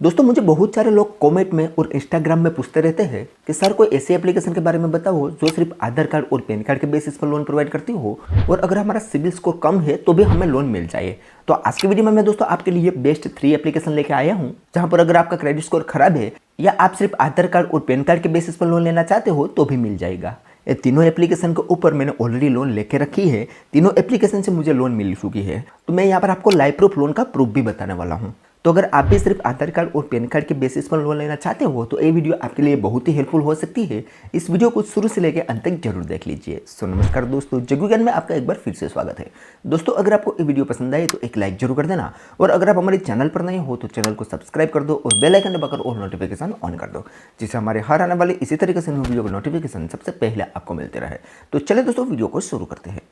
दोस्तों मुझे बहुत सारे लोग कमेंट में और इंस्टाग्राम में पूछते रहते हैं कि सर कोई ऐसी एप्लीकेशन के बारे में बताओ जो सिर्फ आधार कार्ड और पैन कार्ड के बेसिस पर लोन प्रोवाइड करती हो और अगर हमारा सिविल स्कोर कम है तो भी हमें लोन मिल जाए। तो आज की वीडियो में मैं दोस्तों आपके लिए बेस्ट 3 एप्लीकेशन लेके आया हूँ जहाँ पर अगर आपका क्रेडिट स्कोर खराब है या आप सिर्फ आधार कार्ड और पैन कार्ड के बेसिस पर लोन लेना चाहते हो तो भी मिल जाएगा। ये तीनों एप्लीकेशन के ऊपर मैंने ऑलरेडी लोन लेके रखी है। तीनों एप्लीकेशन से मुझे लोन मिल चुकी है, तो मैं यहाँ पर आपको लाइव प्रूफ लोन का प्रूफ भी बताने वाला हूँ। तो अगर आप भी सिर्फ आधार कार्ड और पैन कार्ड के बेसिस पर लोन लेना चाहते हो तो ये वीडियो आपके लिए बहुत ही हेल्पफुल हो सकती है। इस वीडियो को शुरू से लेकर अंत तक जरूर देख लीजिए। सो नमस्कार दोस्तों, जग्गू ज्ञान में आपका एक बार फिर से स्वागत है। दोस्तों अगर आपको ये वीडियो पसंद आए तो एक लाइक जरूर कर देना और अगर आप हमारे चैनल पर नए हो तो चैनल को सब्सक्राइब कर दो और बेल आइकन दबाकर और नोटिफिकेशन ऑन कर दो, जिससे हमारे हर आने वाले इसी तरीके से वीडियो का नोटिफिकेशन सबसे पहले आपको मिलते रहे। तो चलिए दोस्तों वीडियो को शुरू करते हैं।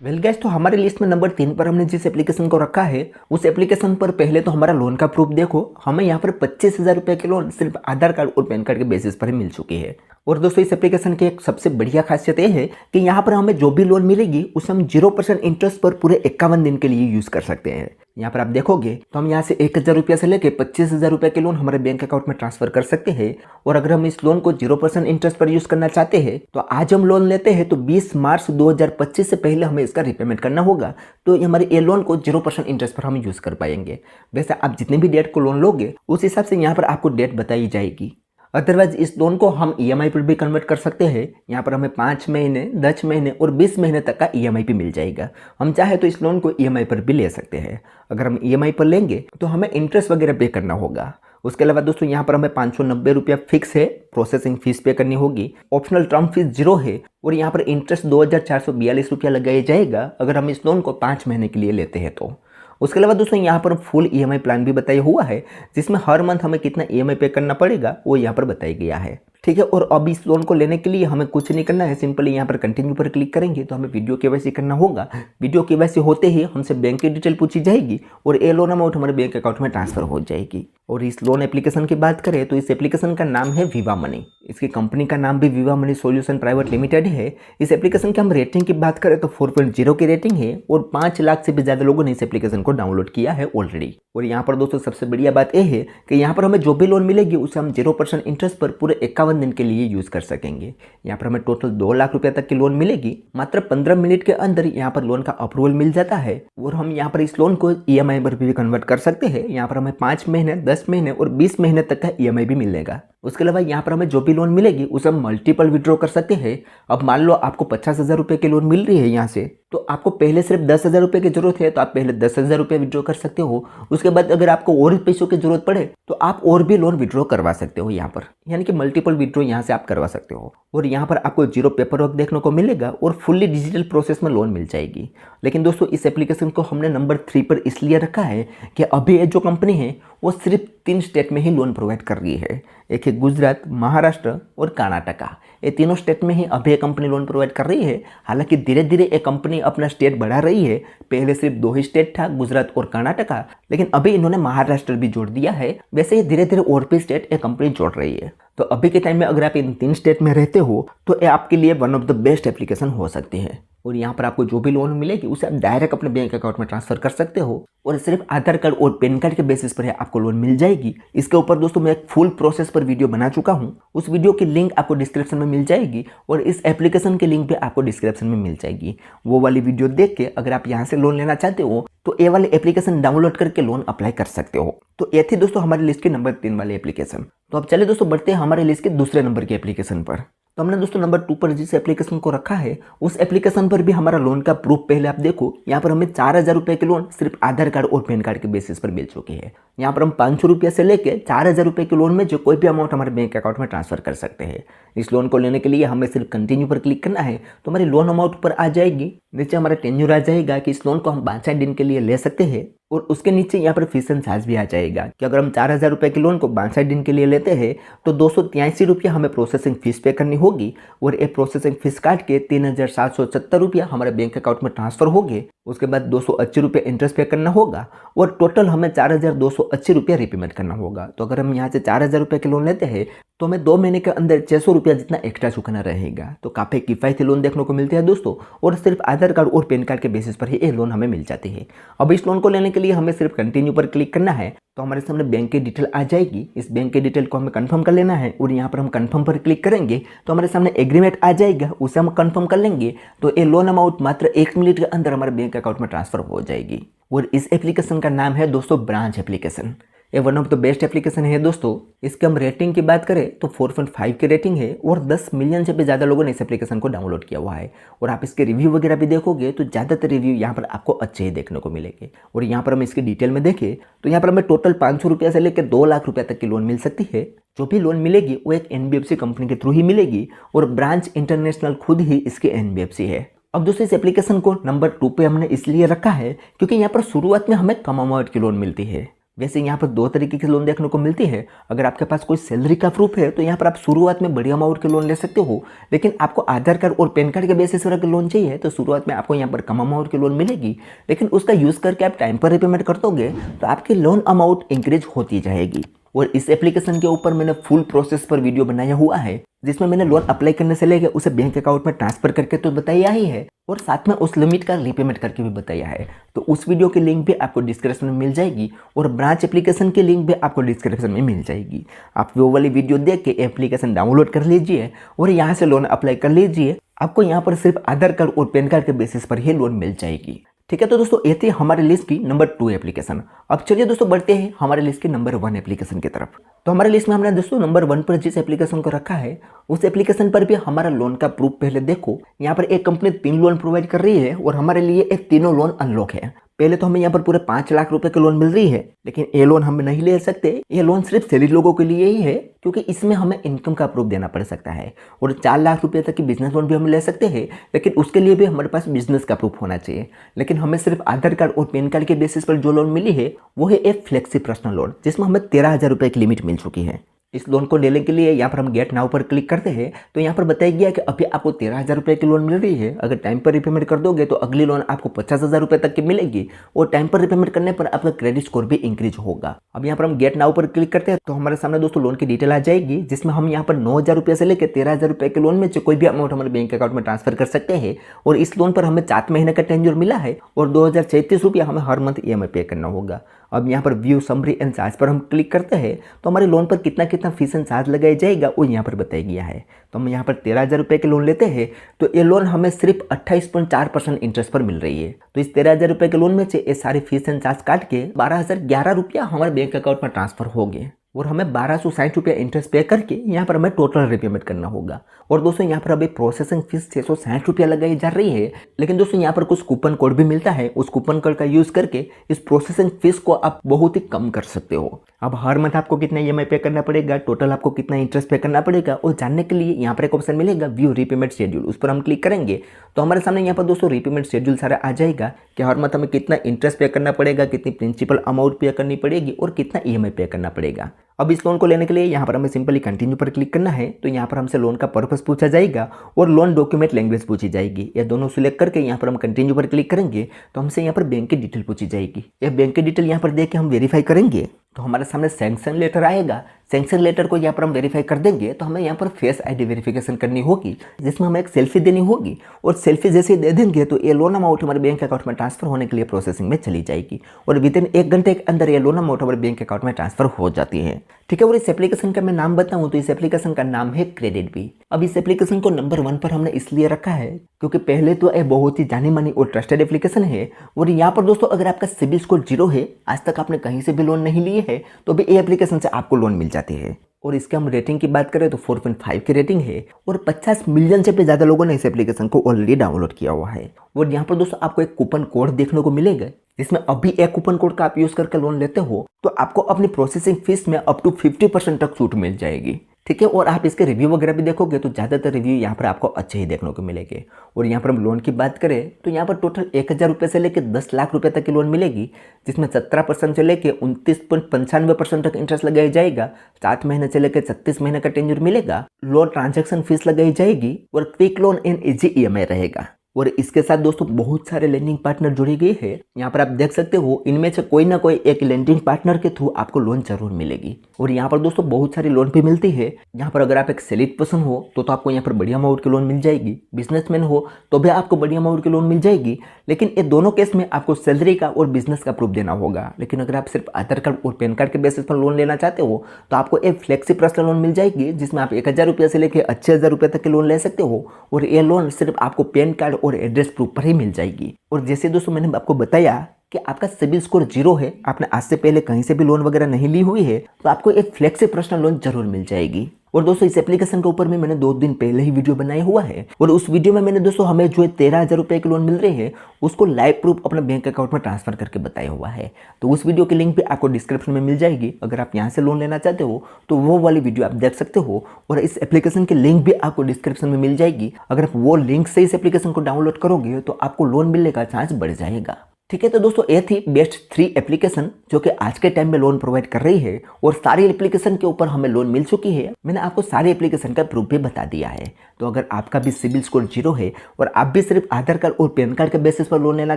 वेल गाइस, तो हमारे लिस्ट में नंबर 3 पर हमने जिस एप्लीकेशन को रखा है उस एप्लीकेशन पर पहले तो हमारा लोन का प्रूफ देखो। हमें यहाँ पर 25,000 रुपये की लोन सिर्फ आधार कार्ड और पैन कार्ड के बेसिस पर ही मिल चुकी है। और दोस्तों इस एप्लीकेशन की एक सबसे बढ़िया खासियत ये है कि यहाँ पर हमें जो भी लोन मिलेगी उसे हम 0% इंटरेस्ट पर पूरे 51 दिन के लिए यूज कर सकते हैं। यहाँ पर आप देखोगे तो हम यहाँ से 1,000 रुपये से लेकर 25,000 रुपये के लोन हमारे बैंक अकाउंट में ट्रांसफर कर सकते हैं। और अगर हम इस लोन को 0% इंटरेस्ट पर यूज करना चाहते हैं तो आज हम लोन लेते हैं तो 20 मार्च 2025 से पहले हमें इसका रिपेमेंट करना होगा। तो हमारे ये लोन को 0% इंटरेस्ट पर हम यूज कर पाएंगे। वैसे आप जितने भी डेट को लोन लोगे उस हिसाब से यहाँ पर आपको डेट बताई जाएगी। अदरवाइज इस लोन को हम ईएमआई पर भी कन्वर्ट कर सकते हैं। यहाँ पर हमें 5 महीने, 10 महीने और 20 महीने तक का ईएमआई भी मिल जाएगा। हम चाहे तो इस लोन को ईएमआई पर भी ले सकते हैं। अगर हम ईएमआई पर लेंगे तो हमें इंटरेस्ट वगैरह पे करना होगा। उसके अलावा दोस्तों यहाँ पर हमें 590 रुपया फिक्स है, प्रोसेसिंग फीस पे करनी होगी। ऑप्शनल टर्म फीस 0 है और यहाँ पर इंटरेस्ट 2,442 रुपया लगाया जाएगा अगर हम इस लोन को 5 महीने के लिए लेते हैं तो। उसके अलावा दोस्तों यहाँ पर फुल ईएमआई प्लान भी बताया हुआ है जिसमें हर मंथ हमें कितना ईएमआई पे करना पड़ेगा वो यहाँ पर बताया गया है। ठीक है, और अब इस लोन को लेने के लिए हमें कुछ नहीं करना है, सिंपली यहाँ पर कंटिन्यू पर क्लिक करेंगे तो हमें वीडियो केवाईसी करना होगा। वीडियो केवाईसी होते ही हमसे बैंक की डिटेल पूछी जाएगी और ये लोन अमाउंट हमारे बैंक अकाउंट में ट्रांसफर हो जाएगी। और इस लोन एप्लीकेशन की बात करें तो इस एप्लीकेशन का नाम है विवा मनी। इसकी कंपनी का नाम भी विवा मनी सॉल्यूशन प्राइवेट लिमिटेड है। इस एप्लीकेशन की हम रेटिंग की बात करें तो 4.0 की रेटिंग है और 5 लाख से भी ज़्यादा लोगों ने इस एप्लीकेशन को डाउनलोड किया है ऑलरेडी। और यहाँ पर दोस्तों सबसे बढ़िया बात यह है कि यहाँ पर हमें जो भी लोन मिलेगी उसे हम 0% इंटरेस्ट पर पूरे 51 दिन के लिए यूज़ कर सकेंगे। यहाँ पर हमें टोटल 2 लाख रुपए तक की लोन मिलेगी। मात्र 15 मिनट के अंदर यहाँ पर लोन का अप्रूवल मिल जाता है और हम यहाँ पर इस लोन को ईएमआई पर भी कन्वर्ट कर सकते हैं। यहाँ पर हमें 5 महीने, 10 महीने और 20 महीने तक का ईएमआई भी मिलेगा। उसके अलावा यहाँ पर हमें जो भी लोन मिलेगी उसे हम मल्टीपल विड्रॉ कर सकते हैं। अब मान लो आपको 50,000 रुपये की लोन मिल रही है यहाँ से, तो आपको पहले सिर्फ 10,000 रुपये की जरूरत है तो आप पहले 10,000 रुपये विड्रॉ कर सकते हो। उसके बाद अगर आपको और पैसों की जरूरत पड़े तो आप और भी लोन विड्रॉ करवा सकते हो यहाँ पर, यानी कि मल्टीपल विड्रॉ यहाँ से आप करवा सकते हो। और यहाँ पर आपको 0 पेपर वर्क देखने को मिलेगा और फुल्ली डिजिटल प्रोसेस में लोन मिल जाएगी। लेकिन दोस्तों इस एप्लीकेशन को हमने नंबर 3 पर इसलिए रखा है कि अभी ये जो कंपनी है वो सिर्फ 3 स्टेट में ही लोन प्रोवाइड कर रही है। एक है गुजरात, महाराष्ट्र और कर्नाटका। ये तीनों स्टेट में ही अभी ये कंपनी लोन प्रोवाइड कर रही है। हालांकि धीरे धीरे ये कंपनी अपना स्टेट बढ़ा रही है। पहले सिर्फ 2 ही स्टेट था, गुजरात और कर्नाटका, लेकिन अभी इन्होंने महाराष्ट्र भी जोड़ दिया है। वैसे ही धीरे धीरे और भी स्टेट ये कंपनी जोड़ रही है। तो अभी के टाइम में अगर आप इन 3 स्टेट में रहते हो तो ये आपके लिए one of the best application हो सकती है। और यहाँ पर आपको जो भी लोन मिलेगी उसे आप डायरेक्ट अपने बैंक अकाउंट में ट्रांसफर कर सकते हो और सिर्फ आधार कार्ड और पैन कार्ड के बेसिस पर आपको लोन मिल जाएगी। इसके ऊपर दोस्तों मैं एक फुल प्रोसेस पर वीडियो बना चुका हूँ। उस वीडियो की लिंक आपको डिस्क्रिप्शन में मिल जाएगी और इस एप्लीकेशन की लिंक भी आपको डिस्क्रिप्शन में मिल जाएगी। वो वाली वीडियो देख के अगर आप यहाँ से लोन लेना चाहते हो तो ये वाली एप्लीकेशन डाउनलोड करके लोन अप्लाई कर सकते हो। तो ये थी दोस्तों हमारी लिस्ट की नंबर 3 वाली एप्लीकेशन। तो अब चले दोस्तों बढ़ते हैं हमारे लिस्ट के दूसरे नंबर की एप्लीकेशन पर। तो हमने दोस्तों नंबर 2 पर जिस एप्लीकेशन को रखा है उस एप्लीकेशन पर भी हमारा लोन का प्रूफ पहले आप देखो। यहाँ पर हमें 4,000 रुपये की लोन सिर्फ आधार कार्ड और पैन कार्ड के बेसिस पर मिल चुकी है। यहाँ पर हम 500 रुपये से लेकर 4,000 रुपये के लोन में जो कोई भी अमाउंट हमारे बैंक अकाउंट में ट्रांसफर कर सकते हैं। इस लोन को लेने के लिए हमें सिर्फ कंटिन्यू पर क्लिक करना है तो हमारी लोन अमाउंट पर आ जाएगी। नीचे हमारा टेन्योर आ जाएगा कि इस लोन को हम 62 दिन के लिए ले सकते हैं और उसके नीचे यहाँ पर फीस एंड चार्ज भी आ जाएगा कि अगर हम 4,000 रुपये के लोन को 62 दिन के लिए लेते हैं तो 283 रुपया हमें प्रोसेसिंग फीस पे करनी होगी और ये प्रोसेसिंग फीस काट के 3,770 रुपया हमारे बैंक अकाउंट में ट्रांसफर हो गए। उसके बाद 280 रुपये इंटरेस्ट पे करना होगा और टोटल हमें 4,280 रुपया रिपेमेंट करना होगा। तो अगर हम यहाँ से 4,000 रुपये के लोन लेते हैं तो हमें 2 महीने के अंदर 600 रुपया जितना एक्स्ट्रा चुकाना रहेगा। तो काफ़ी किफ़ायती लोन देखने को मिलते हैं दोस्तों, और सिर्फ आधार कार्ड और पैन कार्ड के बेसिस पर ही ये लोन हमें मिल जाती है। अब इस लोन को लेने के लिए हमें सिर्फ कंटिन्यू पर क्लिक करना है, तो हमारे सामने बैंक की डिटेल आ जाएगी। इस बैंक की डिटेल को हमें कंफर्म कर लेना है, और यहाँ पर हम कंफर्म पर क्लिक करेंगे तो हमारे सामने एग्रीमेंट आ जाएगा, उसे हम कंफर्म कर लेंगे। तो ये लोन अमाउंट मात्र 1 मिनट के अंदर हमारे बैंक अकाउंट में ट्रांसफर हो जाएगी। और इस एप्लीकेशन का नाम है दोस्तों ब्रांच एप्लीकेशन। ये one of the best application है दोस्तों। इसके हम रेटिंग की बात करें तो 4.5 की रेटिंग है, और 10 मिलियन से भी ज़्यादा लोगों ने इस एप्लीकेशन को डाउनलोड किया हुआ है। और आप इसके रिव्यू वगैरह भी देखोगे तो ज़्यादातर रिव्यू यहाँ पर आपको अच्छे ही देखने को मिलेंगे। और यहाँ पर हम इसकी डिटेल में देखें तो यहाँ पर हमें टोटल 500 रुपया से लेकर 2 लाख रुपया तक की लोन मिल सकती है। जो भी लोन मिलेगी वो एक NBFC कंपनी के थ्रू ही मिलेगी, और ब्रांच इंटरनेशनल खुद ही इसकी NBFC है। अब दोस्तों इस एप्लीकेशन को नंबर 2 पे हमने इसलिए रखा है क्योंकि यहाँ पर शुरुआत में हमें कम अमाउंट की लोन मिलती है। वैसे यहाँ पर 2 तरीके की लोन देखने को मिलती है। अगर आपके पास कोई सैलरी का प्रूफ है तो यहाँ पर आप शुरुआत में बड़ी अमाउंट की लोन ले सकते हो, लेकिन आपको आधार कार्ड और पैन कार्ड के बेसिस पर अगर लोन चाहिए तो शुरुआत में आपको यहाँ पर कम अमाउंट की लोन मिलेगी, लेकिन उसका यूज़ करके आप टाइम पर रिपेमेंट कर दोगे तो आपकी लोन अमाउंट इंक्रीज होती जाएगी। और इस एप्लीकेशन के ऊपर मैंने फुल प्रोसेस पर वीडियो बनाया हुआ है, जिसमें मैंने लोन अप्लाई करने से लेकर उसे बैंक अकाउंट में ट्रांसफर करके तो बताया ही है, और साथ में उस लिमिट का रीपेमेंट करके भी बताया है। तो उस वीडियो की लिंक भी आपको डिस्क्रिप्शन में मिल जाएगी, और ब्रांच एप्लीकेशन की लिंक भी आपको डिस्क्रिप्शन में मिल जाएगी। आप वो वाली वीडियो देख के एप्लीकेशन डाउनलोड कर लीजिए और यहाँ से लोन अप्लाई कर लीजिए। आपको यहाँ पर सिर्फ आधार कार्ड और पैन कार्ड के बेसिस पर ही लोन मिल जाएगी। ठीक है, तो दोस्तों ये थी हमारे लिस्ट की नंबर 2 एप्लीकेशन। अब चलिए दोस्तों बढ़ते हैं हमारे लिस्ट की नंबर 1 एप्लीकेशन की तरफ। तो हमारे लिस्ट में हमने दोस्तों नंबर 1 पर जिस एप्लीकेशन को रखा है उस एप्लीकेशन पर भी हमारा लोन का प्रूफ पहले देखो। यहाँ पर एक कंपनी 3 लोन प्रोवाइड कर रही है, और हमारे लिए एक तीनों लोन अनलॉक है। पहले तो हमें यहाँ पर पूरे 5 लाख रुपए की लोन मिल रही है, लेकिन ये लोन हम नहीं ले सकते। ये लोन सिर्फ सैलरी लोगों के लिए ही है, क्योंकि इसमें हमें इनकम का प्रूफ देना पड़ सकता है। और 4 लाख रुपए तक की बिजनेस लोन भी हम ले सकते हैं, लेकिन उसके लिए भी हमारे पास बिजनेस का प्रूफ होना चाहिए। लेकिन हमें सिर्फ आधार कार्ड और पैन कार्ड के बेसिस पर जो लोन मिली है वो है एक फ्लेक्सी पर्सनल लोन, जिसमें हमें 13,000 रुपए की लिमिट मिल चुकी है। इस लोन को लेने के लिए यहाँ पर हम गेट नाउ पर क्लिक करते हैं तो यहाँ पर बताया गया कि अभी आपको 13,000 रुपये की लोन मिल रही है। अगर टाइम पर रिपेमेंट कर दोगे तो अगली लोन आपको 50,000 रुपये तक की मिलेगी, और टाइम पर रिपेमेंट करने पर आपका क्रेडिट स्कोर भी इंक्रीज होगा। अब यहाँ पर हम गेट नाउ पर क्लिक करते हैं तो हमारे सामने दोस्तों लोन की डिटेल आ जाएगी, जिसमें हम यहाँ पर 9,000 रुपये से लेकर 13,000 रुपये के लोन में से कोई भी अमाउंट हमारे बैंक अकाउंट में ट्रांसफर कर सकते हैं। और इस लोन पर हमें 7 महीने का टेन्योर मिला है, और 2,033 रुपया हमें हर मंथ EMI पे करना होगा। अब यहाँ पर व्यू समरी एंड चार्ज पर हम क्लिक करते हैं तो हमारे लोन पर कितना फीस एंड चार्ज लगाया जाएगा वो यहाँ पर बताया गया है। तो हम यहाँ पर 13,000 रुपये के लोन लेते हैं तो ये लोन हमें सिर्फ 28.4% इंटरेस्ट पर मिल रही है। तो इस 13,000 रुपये के लोन में से ये सारे फीस एंड चार्ज काट के 12,011 रुपया हमारे बैंक अकाउंट में ट्रांसफर हो गए, और हमें 1,260 रुपया इंटरेस्ट पे करके यहाँ पर हमें टोटल रिपेमेंट करना होगा। और दोस्तों यहाँ पर अभी प्रोसेसिंग फीस 660 रुपया लगाई जा रही है, लेकिन दोस्तों यहाँ पर कुछ कूपन कोड भी मिलता है। उस कूपन कोड का यूज़ करके इस प्रोसेसिंग फीस को आप बहुत ही कम कर सकते हो। अब हर मंथ आपको कितना EMI पे करना पड़ेगा, टोटल आपको कितना इंटरेस्ट पे करना पड़ेगा, और जानने के लिए यहाँ पर एक ऑप्शन मिलेगा व्यू रीपेमेंट शेड्यूल। उस पर हम क्लिक करेंगे तो हमारे सामने यहाँ पर दोस्तों रीपेमेंट शेड्यूल सारा आ जाएगा कि हर मंथ हमें कितना इंटरेस्ट पे करना पड़ेगा, कितनी प्रिंसिपल अमाउंट पे करनी पड़ेगी, और कितना EMI पे करना पड़ेगा। अब इस लोन को लेने के लिए यहाँ पर हमें सिंपली कंटिन्यू पर क्लिक करना है। तो यहाँ पर हमसे लोन का पर्पस पूछा जाएगा और लोन डॉक्यूमेंट लैंग्वेज पूछी जाएगी। ये दोनों सिलेक्ट करके यहाँ पर हम कंटिन्यू पर क्लिक करेंगे तो हमसे यहाँ पर बैंक की डिटेल पूछी जाएगी। यह बैंक की डिटेल यहाँ पर देख के हम वेरीफाई करेंगे तो हमारे सामने सैंक्शन लेटर आएगा। सैंक्शन लेटर को यहाँ पर हम वेरीफाई कर देंगे तो हमें यहाँ पर फेस ID वेरिफिकेशन करनी होगी, जिसमें हमें एक सेल्फी देनी होगी, और सेल्फी जैसे दे देंगे तो ये लोन अमाउंट हमारे बैंक अकाउंट में ट्रांसफर होने के लिए प्रोसेसिंग में चली जाएगी, और विद इन 1 घंटे के अंदर ये लोन अमाउंट हमारे बैंक अकाउंट में ट्रांसफर हो जाती है। ठीक है, और इस एप्लीकेशन का मैं नाम बताऊं तो इस एप्लीकेशन का नाम है क्रेडिट बी। अब इस एप्लीकेशन को नंबर 1 पर हमने इसलिए रखा है क्योंकि पहले तो ये बहुत ही जानी मानी और ट्रस्टेड एप्लीकेशन है, और यहाँ पर दोस्तों अगर आपका सिबिल स्कोर 0 है, आज तक आपने कहीं से भी लोन नहीं लिए है, तो भी ये एप्लीकेशन से आपको लोन मिल जाती है। और इसके हम रेटिंग की बात करें तो 4.5 की रेटिंग है, और 50 मिलियन से भी ज़्यादा लोगों ने इस एप्लीकेशन को ऑलरेडी डाउनलोड किया हुआ है। और यहाँ पर दोस्तों आपको एक कूपन कोड देखने को मिलेगा, जिसमें अभी एक कूपन कोड का आप यूज़ करके लोन लेते हो तो आपको अपनी प्रोसेसिंग फीस में अप टू 50% तक छूट मिल जाएगी। ठीक है, और आप इसके रिव्यू वगैरह भी देखोगे तो ज़्यादातर रिव्यू यहाँ पर आपको अच्छे ही देखने को मिलेंगे। और यहाँ पर हम लोन की बात करें तो यहाँ पर टोटल 1,000 रुपये से लेकर 10 लाख रुपये तक की लोन मिलेगी, जिसमें 17% से लेकर 29.95% तक इंटरेस्ट लगाया जाएगा। 7 महीने से लेकर 36 महीने का टेन्योर मिलेगा। लो ट्रांजैक्शन फीस लगाई जाएगी, और quick loan and easy EMI रहेगा। और इसके साथ दोस्तों बहुत सारे लेंडिंग पार्टनर जुड़े गए हैं। यहाँ पर आप देख सकते हो इनमें से कोई ना कोई एक लेंडिंग पार्टनर के थ्रू आपको लोन जरूर मिलेगी। और यहाँ पर दोस्तों बहुत सारी लोन भी मिलती है। यहाँ पर अगर आप एक सेलिड पर्सन हो तो आपको यहाँ पर बड़ी अमाउंट की लोन मिल जाएगी। बिजनेसमैन हो तो भी आपको बड़ी अमाउंट की लोन मिल जाएगी। लेकिन ये दोनों केस में आपको सैलरी का और बिजनेस का प्रूफ देना होगा। लेकिन अगर आप सिर्फ आधार कार्ड और पैन कार्ड के बेसिस पर लोन लेना चाहते हो तो आपको एक फ्लेक्सी पर्सनल लोन मिल जाएगी, जिसमें आप 1000 रुपये से लेकर 8000 रुपये तक के लोन ले सकते हो। और ये लोन सिर्फ आपको पैन कार्ड और एड्रेस प्रूफ पर ही मिल जाएगी। और जैसे दोस्तों मैंने आपको बताया कि आपका सिबिल स्कोर 0 है, आपने आज से पहले कहीं से भी लोन वगैरह नहीं ली हुई है, तो आपको एक फ्लेक्सी पर्सनल लोन जरूर मिल जाएगी। और दोस्तों इस एप्लीकेशन के ऊपर में मैंने 2 दिन पहले ही वीडियो बनाया हुआ है। और उस वीडियो में मैंने दोस्तों हमें जो 13,000 रुपये की लोन मिल रही है उसको लाइव प्रूफ अपने बैंक अकाउंट में ट्रांसफर करके बताया हुआ है। तो उस वीडियो की लिंक भी आपको डिस्क्रिप्शन में मिल जाएगी। अगर आप यहाँ से लोन लेना चाहते हो तो वो वाली वीडियो आप देख सकते हो। और इस एप्लीकेशन की लिंक भी आपको डिस्क्रिप्शन में मिल जाएगी। अगर आप वो लिंक से इस एप्लीकेशन को डाउनलोड करोगे तो आपको लोन मिलने का चांस बढ़ जाएगा। ठीक है, तो दोस्तों ये थी बेस्ट 3 एप्लीकेशन जो कि आज के टाइम में लोन प्रोवाइड कर रही है। और सारी एप्लीकेशन के ऊपर हमें लोन मिल चुकी है। मैंने आपको सारी एप्लीकेशन का प्रूफ भी बता दिया है। तो अगर आपका भी सिबिल स्कोर 0 है और आप भी सिर्फ आधार कार्ड और पैन कार्ड के बेसिस पर लोन लेना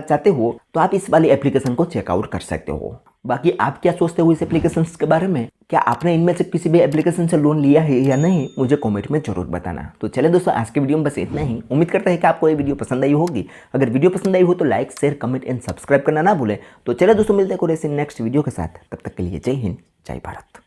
चाहते हो तो आप इस वाली एप्लीकेशन को चेकआउट कर सकते हो। बाकी आप क्या सोचते हो इस एप्लीकेशन के बारे में? क्या आपने इनमें से किसी भी एप्लीकेशन से लोन लिया है या नहीं, मुझे कमेंट में जरूर बताना। तो चले दोस्तों आज के वीडियो में बस इतना ही। उम्मीद करता है कि आपको ये वीडियो पसंद आई होगी। अगर वीडियो पसंद आई हो तो like share comment and subscribe करना ना भूलें। तो चले दोस्तों मिलते हैं कोई ऐसे नेक्स्ट वीडियो के साथ। तब तक के लिए जय हिंद जय भारत।